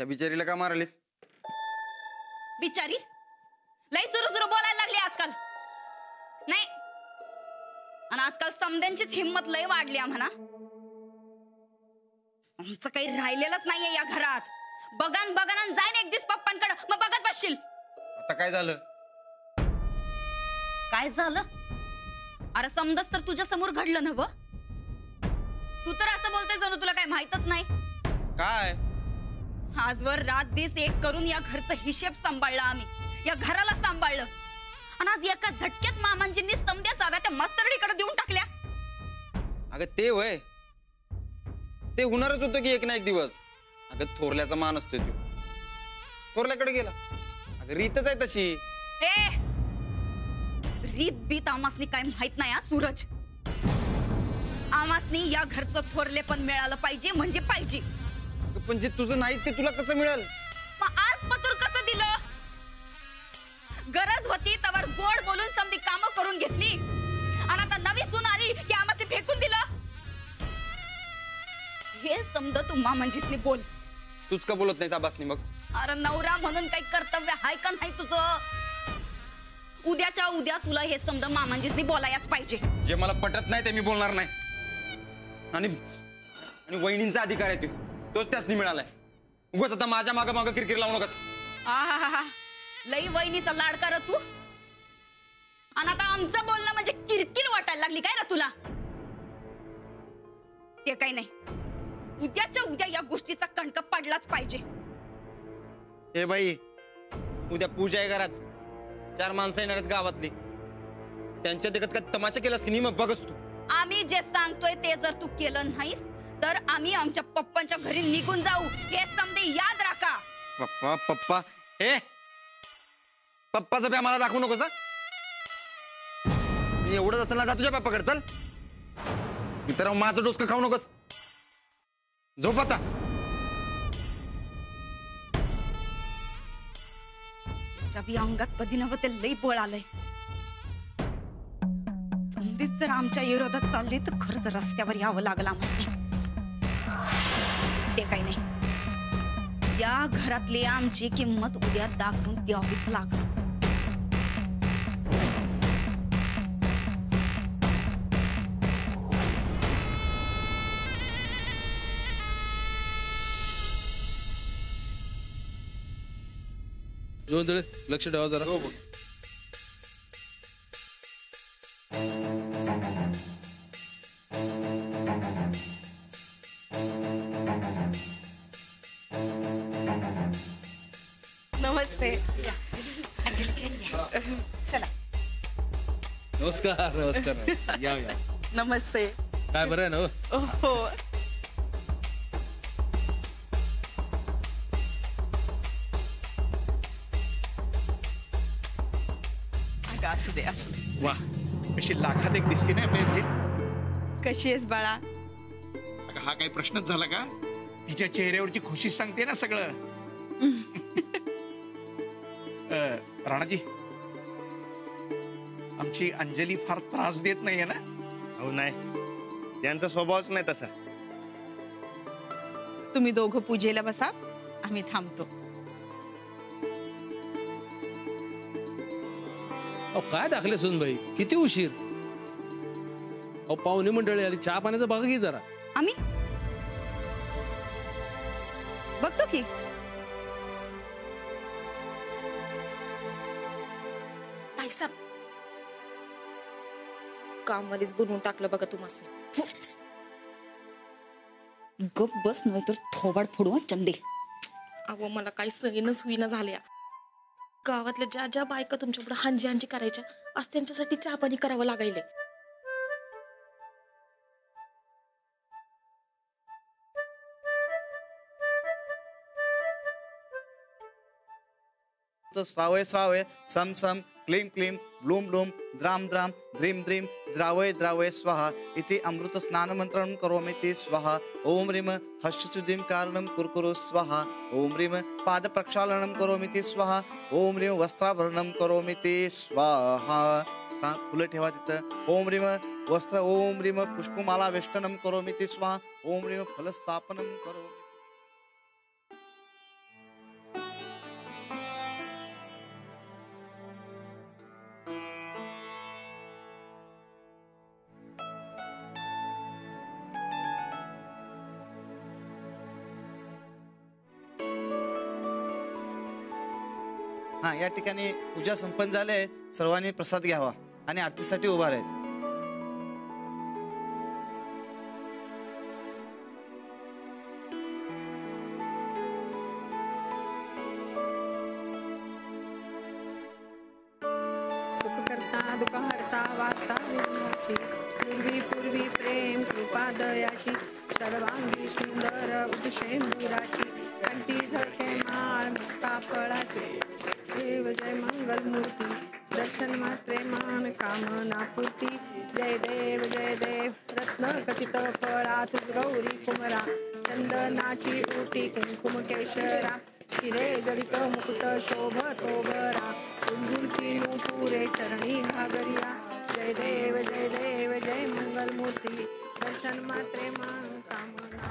त्या बिचारीला का मारलीस? बिचारी लई चुरू बोलायला लागली आजकाल. नाही, आणि आजकाल समद्यांचीच हिंमत लय वाढली म्हणा. आमचं काही राहिलेलंच नाहीये या घरात. बघान जाईन एक दिवस पप्पांकडे, मग बघत बसशील. आता काय झालं? काय झालं? अरे समजच तर तुझ्या समोर घडलं नव. तू तर असं बोलतोय जणू तुला काय माहितच नाही. काय? आजवर रात दिस एक करून या घरचा हिशेब सांभाळला आम्ही, या घराला सांभाळलं. आणि आज एका झटक्यात मामांजींनी समद्या चाव्या त्या मास्तरडीकडे देऊन टाकल्या. अगं ते वय ते होणारच होतं की एक ना एक दिवस. अगं थोरल्याचा मान असतोय तो, थोरल्याकडे गेला. अगं रीतच आहे तशी. ए रीत बीत आमासनी काय माहित नाही. सूरज, आमासनी या घरचं थोरले पण मिळालं पाहिजे म्हणजे पाहिजे. पण जे तुझं नाहीच ते तुला कसं मिळेल? मग आज पतूर कसं दिलं? गरज होती तवर गोड बोलून समधी कामं करून घेतली, आणि आता नवी सून आली की आम्हाला फेकून दिलं. हे समज तू मामंजीसनी बोल. तूच का बोलत नाही आबासनी मग? अरे नवरा म्हणून काही कर्तव्य आहे का नाही तुझं? उद्याच्या उद्या तुला हे समज मामंजीसनी बोलायच पाहिजे. जे मला पटत नाही ते मी बोलणार नाही. आणि वहिनींचा अधिकार आहे तोच त्यासनी मिळालाय. उगाच आता माझ्या मागं मागं किरकिर लावू नकोस. आहा, लई वहिनीचा लाडका र तू. आणि आता आमचं बोलणं म्हणजे किरकिर वाटायला लागली काय रे तुला? ते काही नाही, उद्याच्या उद्या या गोष्टीचा कणका पडलाच पाहिजे. हे बाई, उद्या पूजा आहे घरात, 4 माणसं येणार आहेत गावातली. त्यांच्या देखत काय तमाशा केलास की नाही मग बघच तू. आम्ही जे सांगतोय ते जर तू केलं नाहीस तर आम्ही आमच्या पप्पांच्या घरी निघून जाऊ, हे समजे याद राखा. पप्पा हे पप्पाचं बी आम्हाला दाखवू नकोस. एवढंच असेल ना, जा तुझ्या पप्पाकडे. चल इतर माझं डोसकं खाऊ नकोस. झोप आता. त्याच्या बी अंगात कधी नव्हते लई बळ आलंय. समधीच जर आमच्या विरोधात चालली तर खरंच रस्त्यावर यावं लागलं आम्हाला. ते काही नाही, या घरातली आमची किंमत उद्या दाखवून द्यावीच लागल. लक्ष ठेवा जरा. नमस्ते. चला. नमस्कार. नमस्कार. या या. नमस्ते. काय बरं आहे ना? हो. असू दे असू दे. वा, कशी लाखात एक दिसते ना आपली. कशी आहेस बाळा? हा काही प्रश्नच झाला का? तिच्या चेहऱ्यावरची खुशी सांगते ना सगळं. राणाजी, आमची अंजली फार त्रास देत नाहीये ना? हो नाही, त्यांचा स्वभावच नाही तसा. तुम्ही दोघं पूजेला बसा, आम्ही थांबतो. काय दाखले सुनबाई, किती उशीर. पाहुणे मंडळी आली, चहा पाण्याचा बघा की जरा. आम्ही बघतो की. कामवालीच बनवून टाकलं बघा तुम्हाला. गप बस, नाही तर थोबाड फोडू चंदे. अहो मला काही सहीनच होईना झाल्या. गावातल्या ज्या ज्या बायका तुमच्याकडे हांजी हांजी करायच्या आज त्यांच्यासाठी चहा पाणी करावं लागायले. श्रावय श्रावय सम सम क्लीम क्लीम ब्लूम ब्लूम द्राम द्राम ध्रीम ध्रीम द्रावय द्रावय स्वाहा इति अमृत स्नान मंत्रं करोमि ते स्वाहा. ओम ह्रीम हर्षचुदीं कारणं कुरकुरु स्वाहा. ओम ह्रीम पाद प्रक्षालनं करोमि ते स्वाहा. ओम ह्रीम वस्त्राभरणं करोमि ते स्वाहा. फुलं ठेवा तिथं. ओम ह्रीम वस्त्र. ओम ह्रीम पुष्पमाला वेष्टनं करोमि ते स्वाहा. ओम ह्रीम फलस्थापनं करोमि. हा या ठिकाणी पूजा संपन्न झाले. सर्वांनी प्रसाद घ्यावा आणि आरतीसाठी उभा राहायचं. सुखकर्ता दुःखहर्ता वार्ता विनाशी पूर्वी पूर्वी प्रेम कृपा दयाची सर्वांगी सुंदर उदशेंदुराची कंठी झळके माळ मुक्ता फळाचे देव जय मंगल मूर्ती दर्शन मात्रे मान कामना पूर्ती जय देव रत्न कथित फळा तुझ गौरी कुमरा चंदनाची ओटी कुंकुम केशरा हिरे जडित मुकुट शोभतो बरा कुंजूची नूपुरे चरणी घागरिया जय देव जय मंगल मूर्ती दर्शन मात्रे मान कामना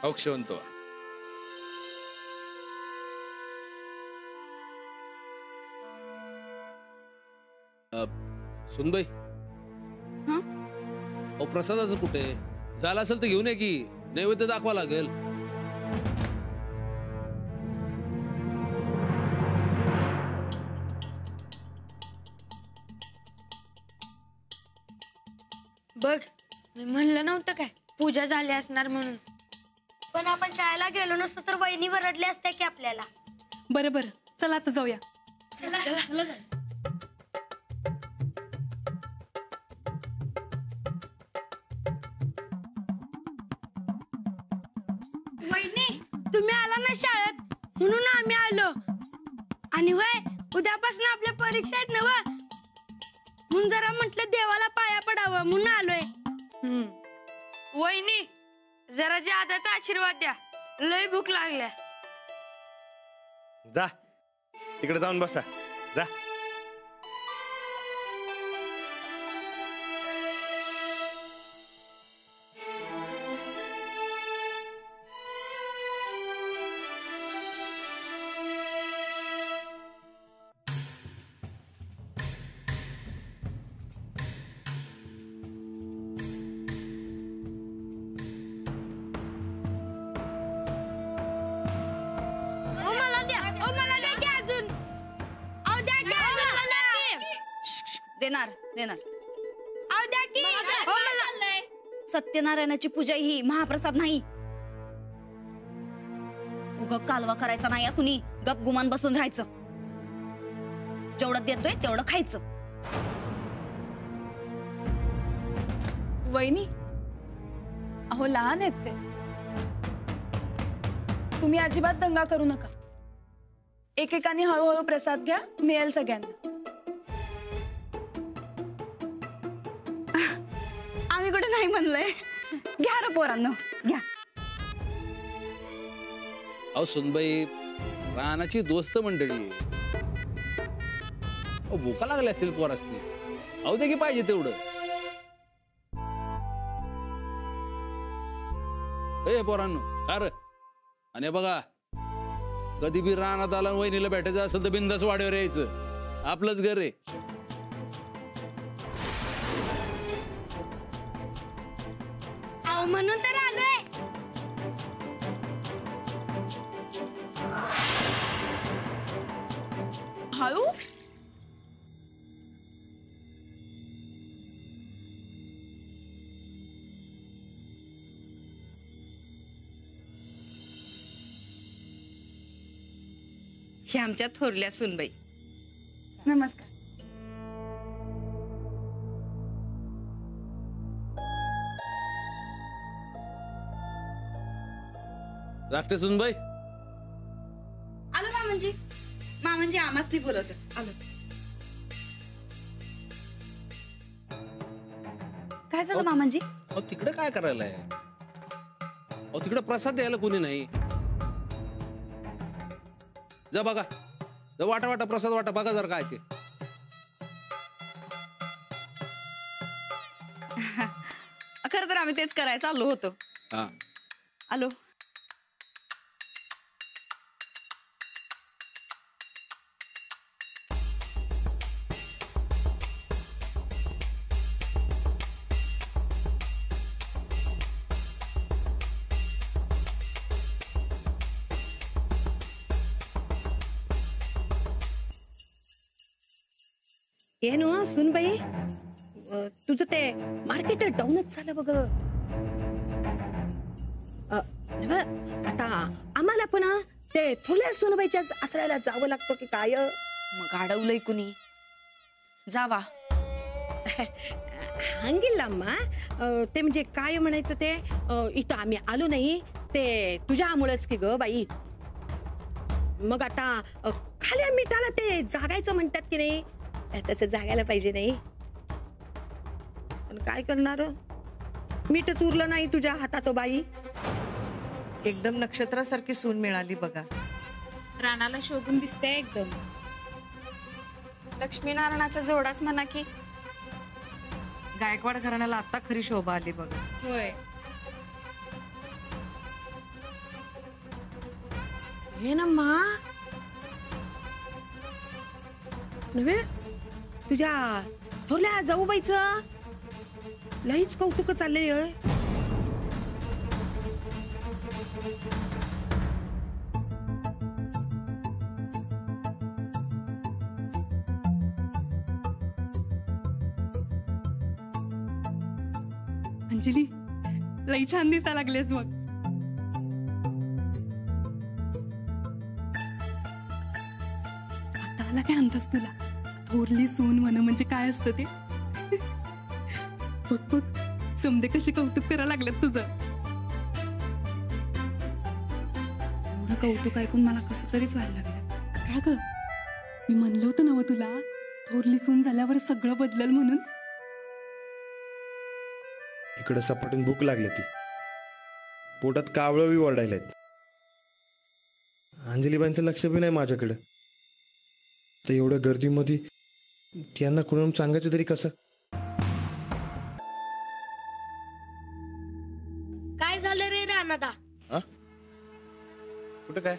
औक्षवंत व्हा. सुनबाई अहो प्रसादाचं कुठे झालं असेल तर घेऊन ये की नैवेद्य दाखवा लागेल. बघ मी म्हणलं नव्हतं काय पूजा झाली असणार म्हणून. पण आपण शाळेला गेलो नसतो तर वहिनी वरडले असते की आपल्याला. बरं बरं चला आता जाऊया. वहिनी तुम्ही आला ना शाळेत म्हणून आम्ही आलो. आणि वय उद्यापासून आपल्या परीक्षा आहेत ना व म्हणून जरा म्हटलं देवाला पाया पडावं म्हणून आलोय. वहिनी जरा जादाचा आशीर्वाद द्या लय भूक लागल्या. जा तिकडे जाऊन बसा जा. देणार देणार सत्यनारायणाची पूजा ही महाप्रसाद नाही. उगं कालवा करायचा नाही कुणी. गप गुमान बसून राहायचं. जेवढं देतोय तेवढं खायचं. वहिनी अहो लहान आहेत ते. तुम्ही अजिबात दंगा करू नका. एकेकाने हळूहळू प्रसाद घ्या मिळेल सगळ्यांना. आम्ही कुठे नाही म्हणलंय. घ्या रे पोरांनो घ्या. अहो सुनबाई रानाची दोस्त मंडळी भूका लागल्या असतील पोरासनी. अहो दे की पाहिजे तेवढं. ए पोरांनो कार आणि बघा कधी बी रानात आला वहिनीला भेटायचं असेल तर बिंदास वाड्यावर यायचं. आपलंच घर आहे. म्हणून तर आलोय. हळू ही आमच्या थोरल्या सुनबाई. नमस्कार. धाकटे सुनबाई. आलो मामांजी. मामांजी आम्हाच बोलवत. आलो. काय झालं मामांजी? अहो तिकडे काय करायला आहे? अहो तिकडे प्रसाद द्यायला कोणी नाही. जा बघा, जा वाटा वाटा प्रसाद वाटा बघा जर काय ते. खरं तर आम्ही तेच करायचं आलो होतो. हा आलो. ಏನು सुनबाई, तुझं ते मार्केट डाऊनच झालं बघ. आता आम्हाला पण ते थोड्या सुनबाईच्या आसऱ्याला जावं लागतं की काय? मग अडवलंय कुणी? जावा. हंगिल्लाम्मा, ते म्हणजे काय म्हणायचं ते, इथं आम्ही आलो नाही ते तुझ्यामुळेच की ग बाई. मग आता खाली मिठाला ते जागायचं म्हणतात की नाही, तसं जागायला पाहिजे नाही. पण काय करणार, मीठच उरलं नाही तुझ्या हातात बाई. एकदम नक्षत्रासारखी सून मिळाली बघा. राणाला शोभून दिसते एकदम. लक्ष्मीनारायणाचा जोडाच म्हणा की. गायकवाड घराण्याला आता खरी शोभा आली बघा. होय. हे ना मा नव्हे, तुझ्या थोरल्या जाऊबाईचं लईच कौतुक चाललंय. अंजली, लई छान दिसा लागलेस मग. आता आला काय अंदाज तुला? थोरली सून म्हणा म्हणजे काय असतं ते? बघ बघ, समदे कसे कौतुक करायला लागलेत तुझं. एवढं कौतुक ऐकून मला कसं तरीच व्हायला लागलं. का ग, मी म्हणलं होतं ना तुला, थोरली सून झाल्यावर सगळं बदलल म्हणून. इकडे सपाटून भूक लागली ती, पोटात कावळं बी ओरडायलात. अंजलीबाईंचं लक्ष बी नाही माझ्याकडे. तर एवढ्या गर्दीमध्ये त्यांना कोणाला सांगायचं तरी कसं? काय झालं रे राणादा? कुठं काय?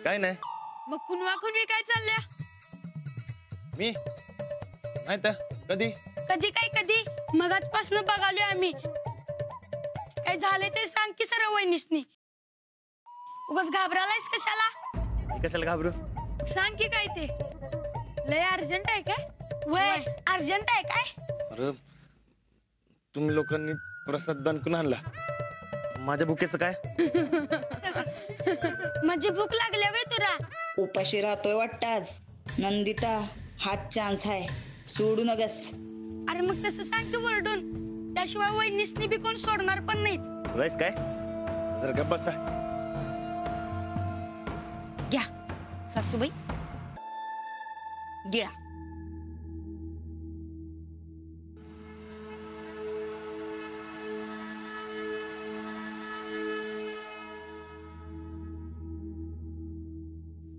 काय नाही. मग कुणवा कुणवी काय चालल्या? मी नाही तर कधी कधी काय कधी मगाचपासून बघालोय आम्ही. काय झाले ते सांग की सर वहिनीसनी. उगाच घाबरालायस कशाला? कशाला घाबरू? सांग की काय ते. लय अर्जंट आहे काय? वय अर्जंट आहे काय? अरे तुम्ही लोकांनी प्रसाद दणकून आणला, माझ्या भुकेचं काय? म्हणजे भूक लागल्या वे तुला? उपाशी राहतोय वाटताच. नंदिता, हाच चान्स आहे, सोडू नगस. अरे मग तसं सांग की वरडून. त्याशिवाय वहिनीसनी बी कोण सोडणार पण नाहीत. जायस काय? जर गप्प बसा. घ्या सासूबाई, गिळा.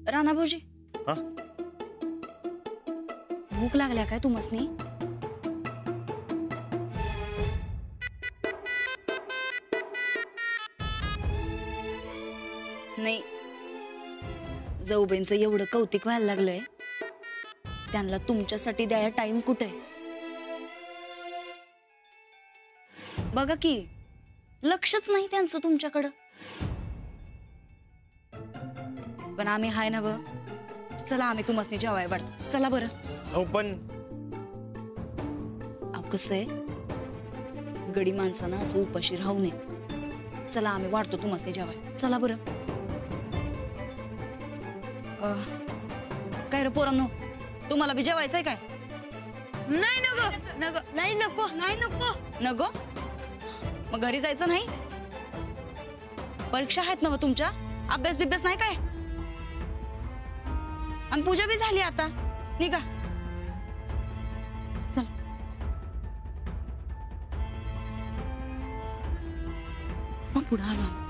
राणा भाऊजी, भूक लागल्या काय तुम्हासनी? नाही, जाऊबाईंचं एवढं कौतिक व्हायला लागलंय, त्यांना तुमच्यासाठी द्यायला टाइम कुठे? बघा की, लक्षच नाही त्यांचं तुमच्याकडं. पण आम्ही हाय ना व. चला आम्ही तुम्हासनी जेवाय वाटतो. चला बरं. हो पण कसं आहे, गडी माणसानं असं उपाशी राहू नये. चला आम्ही वाढतो तुम्हासनी जेवाय. चला बरं. काय रे पोरांनो, तुम्हाला बी जेवायचंय काय? नाही नको नको नाही नको नाही नको नको? मग घरी जायचं नाही? परीक्षा आहेत ना मग तुमच्या? अभ्यास बिभ्यास नाही काय? आणि पूजा बी झाली आता, निघा. चल. मग पुढे आलो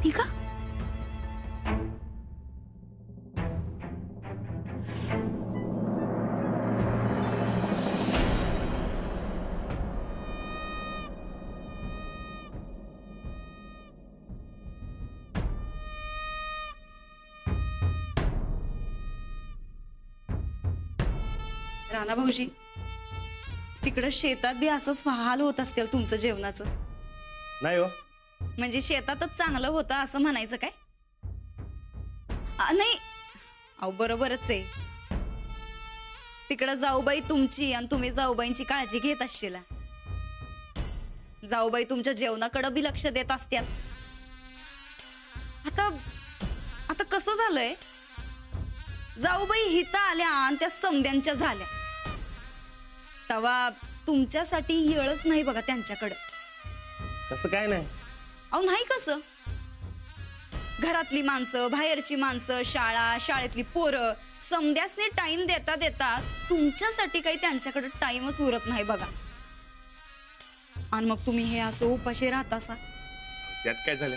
ठीक आहे. राणा भाऊजी, तिकडं शेतात बी असंच हाल होत असतील तुमचं जेवणाचं? नाही हो. म्हणजे शेतातच चांगलं होतं असं म्हणायचं काय? नाही, अहो बरोबरच आहे. तिकडं जाऊबाई तुमची आणि तुम्ही जाऊबाईंची काळजी घेत असशीला. जाऊबाई तुमच्या जेवणाकडे बी लक्ष देत असत्याल. आता आता कसं झालंय, जाऊबाई हिता आल्या आणि त्या समद्यांच्या झाल्या, तेव्हा तुमच्यासाठी येळच नाही बघा त्यांच्याकडे. तसं काय नाही. अहो नाही कसं, घरातली माणसं, बाहेरची माणसं, शाळा, शाळेतली पोरं, समद्यासनी टाइम देता देता तुमच्यासाठी काही त्यांच्याकडे टाइमच उरत नाही बघा. आणि मग तुम्ही हे असं उपाशी राहता सा. त्यात काय झालं,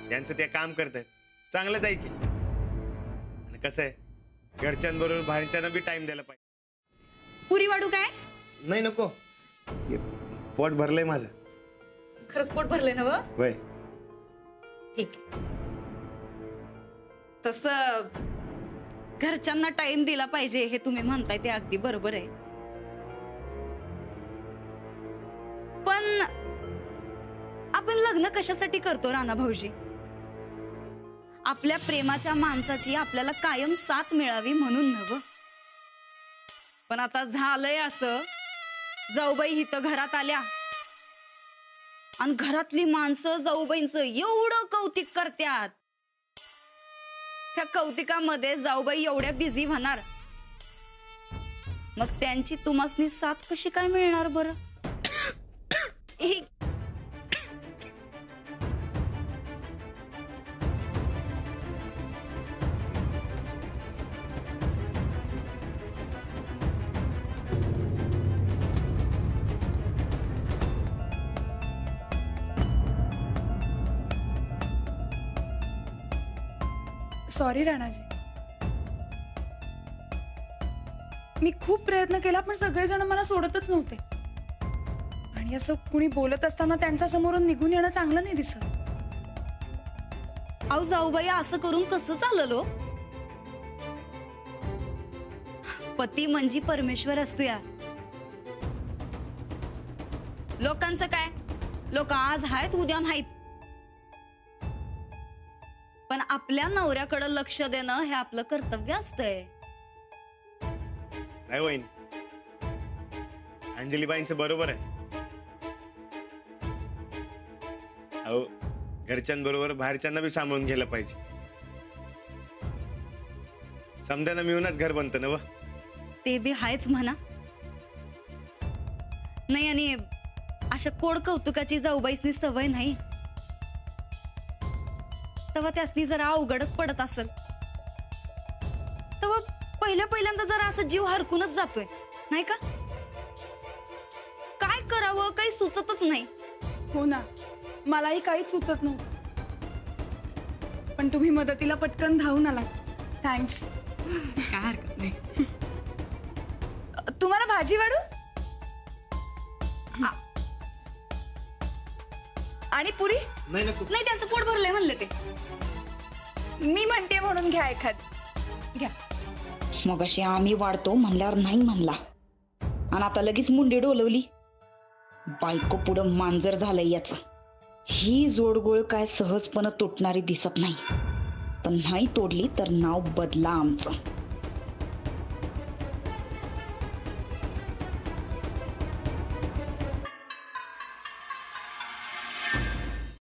त्यांचं ते काम करतायत, चांगलंच आहे की. आणि कसं आहे, घरच्यांबरोबर बाहेरच्यांना बी टाइम द्यायला पाहिजे. पुरी वाढू काय? नाही नको, पोट भरलंय माझं. खरंच पोट भरलंय ना? वय ठीक. तस घरच्यांना टाइम दिला पाहिजे हे तुम्ही म्हणताय ते अगदी बरोबर आहे. पण आपण लग्न कशासाठी करतो राणा भाऊजी? आपल्या प्रेमाच्या माणसाची आपल्याला कायम साथ मिळावी म्हणून नव्ह. पण आता झालंय असं, जाऊबाई इथं घरात आल्या आणि घरातली माणसं जाऊबाईंचं एवढं कौतिक करतात. त्या कौतिकामध्ये जाऊबाई एवढ्या बिझी होणार, मग त्यांची तुम्हासनी साथ कशी काय मिळणार बरं? सॉरी राणाजी, मी खूप प्रयत्न केला पण सगळेजण मला सोडतच नव्हते. आणि असं कुणी बोलत असताना त्यांच्या समोरून निघून येणं चांगलं नाही दिसत. अहो जाऊबाई, असं करून कसं चाललो? पती म्हणजे परमेश्वर असतो या. लोकांचं काय, लोक आज आहेत उद्या नाहीत, पण आपल्या नवऱ्याकडे लक्ष देणं हे आपलं कर्तव्य असतंय. नाही वहिनी, अंजलीबाईंचं बरोबर आहे. अहो, घरच्यांबरोबर बाहेरच्यांना बी सामावून घ्यायला पाहिजे. समद्यांना मिळूनच घर बनतं ना व. ते बी हायच म्हणा. नाही, आणि अशा कोड कौतुकाची जाऊबाईसनी सवय नाही, तेव्हा त्यासनी जरा अवघडच पडत असेल. तेव्हा पहिल्यांदा जरा असं जीव हरकूनच जातोय नाही का? काय करावं काही सुचतच नाही. हो ना, मलाही काहीच सुचत नव्हतं, पण तुम्ही मदतीला पटकन धावून आला. थँक्स. काय हरकत नाही. तुम्हाला भाजी वाढू? आणि पुरी? नाही नको. नाही, त्यांचं पोट भरलंय म्हणले ते. मी म्हणते म्हणून घ्या एखाद. घ्या. मग अशी आम्ही वाढतो म्हणल्यावर नाही म्हणला, आणि आता लगेच मुंडी डोलवली. बायको पुढं मांजर झालंय याच. ही जोडगोळ काय सहजपणे तुटणारी दिसत नाही, पण नाही तोडली तर नाव बदला आमचं.